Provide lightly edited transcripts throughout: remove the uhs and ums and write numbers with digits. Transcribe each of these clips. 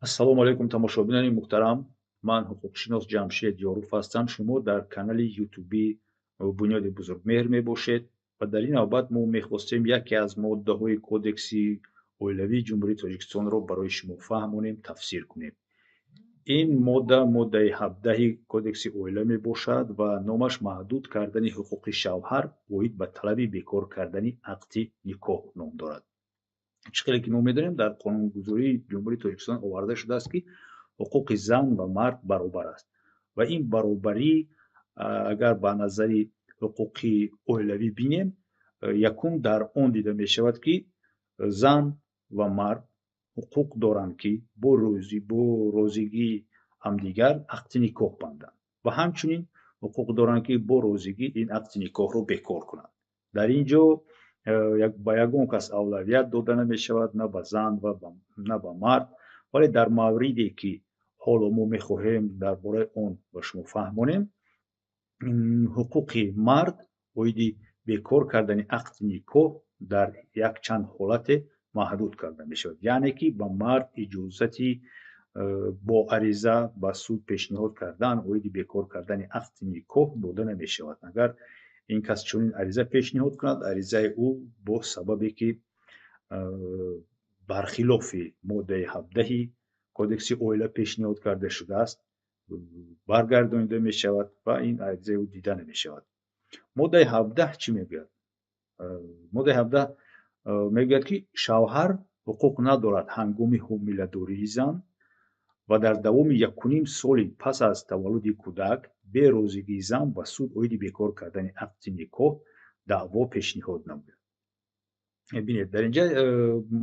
ассалому алайкум тамошобинони муҳтарам. Ман ҳуқуқшинос Ҷамшед Ёруф ҳастам. Шумо дар канали ютуби Бунёди Бузургмеҳр мебошед ва дар ин навбат мо мехостем яке аз моддаҳои Кодекси Оилавии Ҷумҳурии Тоҷикистонро барои шумо фаҳмонем, тафсир кунем. Ин модда моддаи 17 Кодекси Оила мебошад ва номаш маҳдуд кардани ҳуқуқи шавҳар оид ба талаби бекор кардани ақди никоҳ ном дорад. чӣ хеле ки мо медонем, дар қонунгузории ҷумҳурии Тоҷикистон оварда шудааст, ки ҳуқуқи зан ва мард баробар аст ва ин баробарӣ агар ба назари ҳуқуқи оилавӣ бинем, якум дар он дида мешавад, ки зан ва мард ҳуқуқ доранд, ки бо розигии ҳамдигар ақди никоҳ банданд ва ҳамчунин ҳуқуқ доранд, ки бо розигӣ ин ақди никоҳро бекор кунанд. дар ин ҷо ба ягон кас авлавият дода намешавад, на ба зан ва на ба мард. вале дар мавриде ки ҳоло мо мехоҳем дар бораи он ба шумо фаҳмонем, ҳуқуқи мард оиди бекор кардани ақди никоҳ дар якчанд ҳолате маҳдуд карда мешавад. яъне ки ба мард иҷозати бо ариза ба суд пешниҳод кардан оиди бекор кардани ақди никоҳ дода намешавад. агар ин кас чунин ариза пешниҳод кунад, аризаи ӯ бо сабабе ки бархилофи моддаи 17 Кодекси Оила пешниҳод карда шудааст, баргардонида мешавад ва ин аризаи ӯ дида намешавад. моддаи 17 чӣ мегӯяд? моддаи 17 мегӯяд, ки шавҳар ҳуқуқ надорад ҳангоми ҳомиладории зан ва дар давоми 1.5 соли пас аз таваллуди кӯдак бе розигии зан ба суд оиди бекор кардани ақди никоҳ даъво пешниҳод намояд. бинед, дар ин ҷо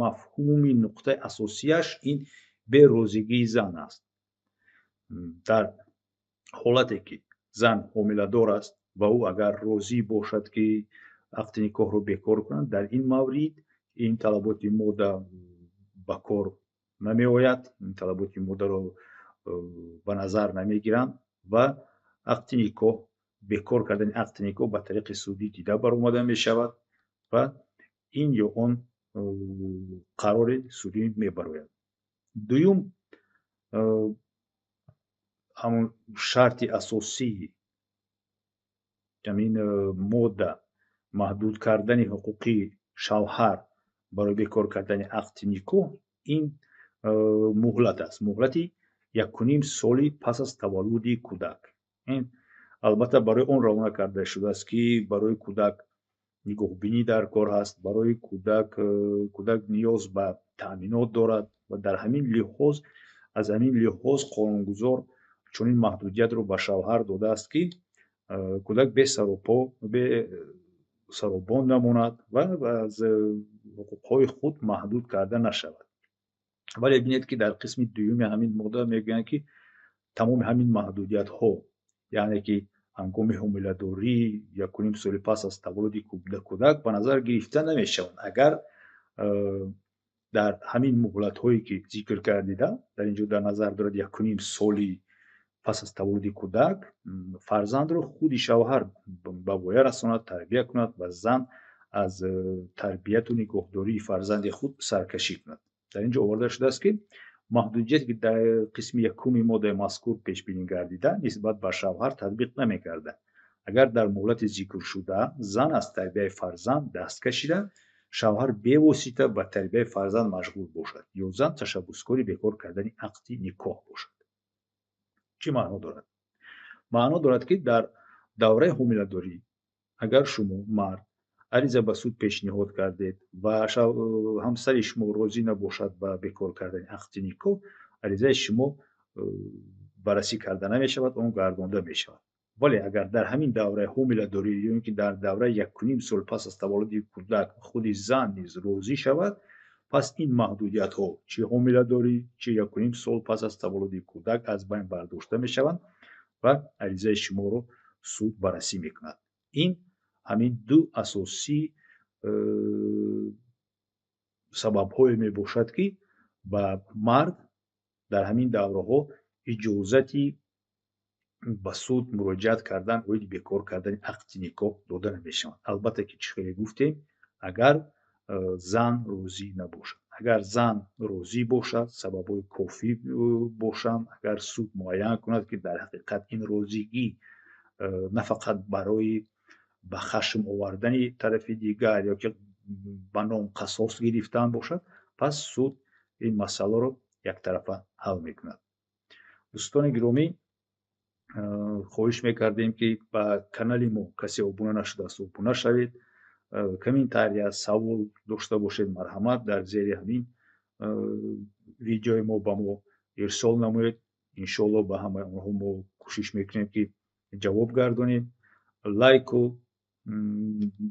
мафҳуми нуқтаи асосияш ин бе розигии зан аст. дар ҳолате ки зан ҳомиладор аст ва ӯ агар розӣ бошад, ки ақди никоҳро бекор кунад, дар ин маврид ин талаботи модда ба кор намеояд, ин талаботи моддаро ба назар намегиранд ва ақди никоҳ, бекор кардани ақди никоҳ ба тариқи судӣ дида баромада мешавад ва ин ё он қарори судӣ мебарояд. дуюм, ҳамон шарти асосии ҳамин модда маҳдуд кардани ҳуқуқи шавҳар барои бекор кардани ақди никоҳ, ин муҳлат аст. муҳлати 1.5 соли пас аз таваллуди кӯдак. ин албатта барои он равона карда шудааст, ки барои кӯдак нигоҳбинӣ дар кор ҳаст, барои кӯдак ниёз ба таъминот дорад ва дар ҳамин лиҳоз, аз ҳамин лиҳоз қонунгузор чунин маҳдудиятро ба шавҳар додааст, ки кӯдак бе саробон намонад ва аз ҳуқуқҳои худ маҳдуд карда нашавад. вале бинед, ки дар қисми дуюми ҳамин модда мегӯянд, ки тамоми ҳамин маҳдудиятҳо, яъне ки ҳангоми ҳомиладорӣ 1.5 соли пас аз таваллуди кӯдак ба назар гирифта намешаванд, агар дар ҳамин муҳлатҳое ки зикр гардида, дар ин ҷо дар назар дорад 1.5 соли пас аз таваллуди кӯдак фарзандро худи шавҳар ба воя расонад, тарбия кунад ва зан аз тарбияту нигоҳдории фарзанди худ саркашӣ кунад. дар ин ҷо оварда шудааст, ки маҳдудияте ки дар қисми якуми моддаи мазкур пешбинӣ гардида нисбат ба шавҳар татбиқ намегардад. агар дар муҳлати зикршуда зан аз тарбияи фарзанд даст кашида, шавҳар бевосита ба тарбияи фарзанд машғул бошад ё зан ташаббускори бекор кардани ақди никоҳ бошад. чӣ маъно дорад? маъно дорад, ки дар давраи ҳомиладорӣ агар шумо мард ариза ба суд пешниҳод кардед ва ҳамсари шумо розӣ набошад ба бекор кардани ақди никоҳ, аризаи шумо баррасӣ карда намешавад, он гардонда мешавад. вале агар дар ҳамин давраи ҳомиладорӣ ё ин ки дар давраи 1.5 сол пас аз таваллуди кӯдак худи зан низ розӣ шавад, пас ин маҳдудиятҳо, чӣ ҳомиладорӣ, чӣ 1.5 сол пас аз таваллуди кӯдак аз байн бардошта мешаванд ва аризаи шуморо суд баррасӣ мекунад. ин ҳамин ду асосии сабабҳое мебошад, ки ба мард дар ҳамин давраҳо иҷозати ба суд муроҷиат кардан оиди бекор кардани ақди никоҳ дода намешавад. албатта ки чӣ хеле гуфтем, агар зан розӣ набошад. агар зан розӣ бошад, сабабҳои кофӣ бошанд, агар суд муайян кунад ки дар ҳақиқат ин розигӣ на фақат барои ба хашм овардани тарафи дигар ё ки ба ном қасос гирифтан бошад, пас суд ин масъаларо яктарафа ҳал мекунад. дӯстони гиромӣ, хоҳиш мекардем ки ба канали мо касе обуна нашудааст, обуна шавед. Комментария, савол дошта бошед, марҳамат, дар зери ҳамин видеои мо ба мо ирсол намоед. Иншоалло ба ҳамаи онҳо мо кӯшиш мекунем ки ҷавоб гардонем. Лайку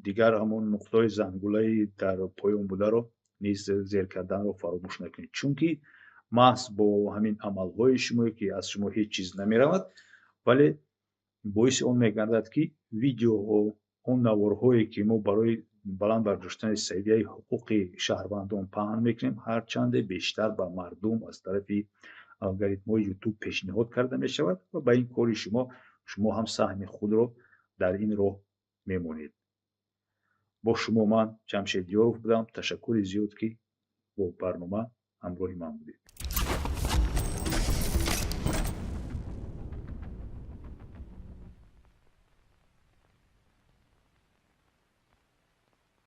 дигар ҳамон нуқтаҳои зангулаи дар поён бударо низ зер карданро фаромӯш накунед, чунки маҳз бо ҳамин амалҳои шумо ки аз шумо ҳеҷ чиз намеравад, вале боиси он мегардад ки видеоҳо, он наворҳое ки мо барои баланд бардоштани савияи ҳуқуқи шаҳрвандон паҳн мекунем, ҳарчанде бештар ба мардум аз тарафи алгоритмҳои ютуб пешниҳод карда мешавад ва ба ин кори шумо ҳам саҳми худро дар ин роҳ мемонед. бо шумо ман Ҷамшед Ёров будам. Ташаккури зиёд ки бо барнома ҳамроҳи ман будед.